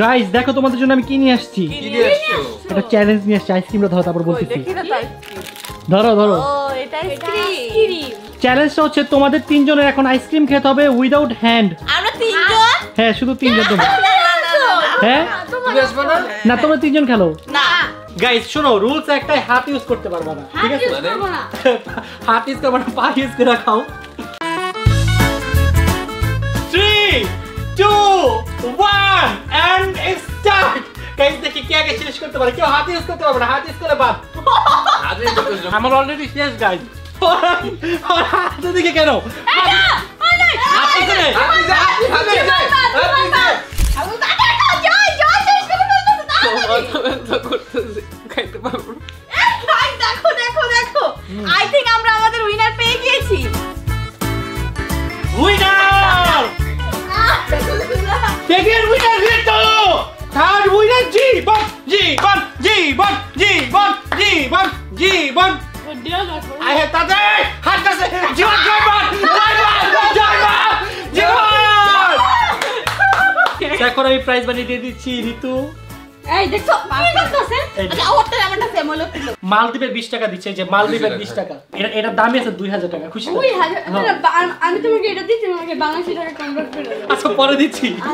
Guys দেখো তোমাদের জন্য আমি কি নিয়ে আসছি। কি নিয়ে আসছো? একটা চ্যালেঞ্জ নিয়ে আসছি, আইসক্রিমটা ধরো তারপর বলতেছি। দেখি না তো আইসক্রিম। ধরো ধরো। ও এটা আইসক্রিম। চ্যালেঞ্জটা হচ্ছে তোমাদের তিনজনের এখন আইসক্রিম খেতে হবে উইদাউট হ্যান্ড। আমরা তিনজন? হ্যাঁ শুধু তিনজন তোমরা। হ্যাঁ তুমি আসবে না? না তোমরা তিনজন খেলো। না গাইস শোনো, রুলস একটাই, হাত ইউজ করতে পারবা না, ঠিক আছে? হাত ইউজ করবা না, পা ইউজ করে খাও। 3 2 1 এন্ড স্টার্ট। গাইস দেখি কে আগে শেষ করতে পারে। কেউ হাত ইউজ করতে পারবে না, হাত ইউজ করলে বাদ। আরে তো আমার অলরেডি শেষ গাইস। হাত দিকে কেন? হাত দিকে। আপনি যা আপনি যা আপনি যা খাইতে পারবো। দেখো আই থিংক আমরা আমাদের উইনার পেয়ে গিয়েছি। Winner! Second winner Rito! Third winner Jibon! I have তাদের হাত কাছে জীবন! এখন আমি প্রাইজ বানিয়ে দিয়ে দিচ্ছি ঋতু। এই দেখো কি করতেছে? আচ্ছা ওরটা আমারটা সেম হলো। মালদ্বীপের 20 টাকা দিচ্ছে, এই যে মালদ্বীপের 20 টাকা। এটা দামই আছে 2000 টাকা। খুশি তো? আমি তোমাকে এটা দিচ্ছি, আমাকে বাংলাদেশি টাকা কনভার্ট করে দাও। আচ্ছা পরে দিচ্ছি।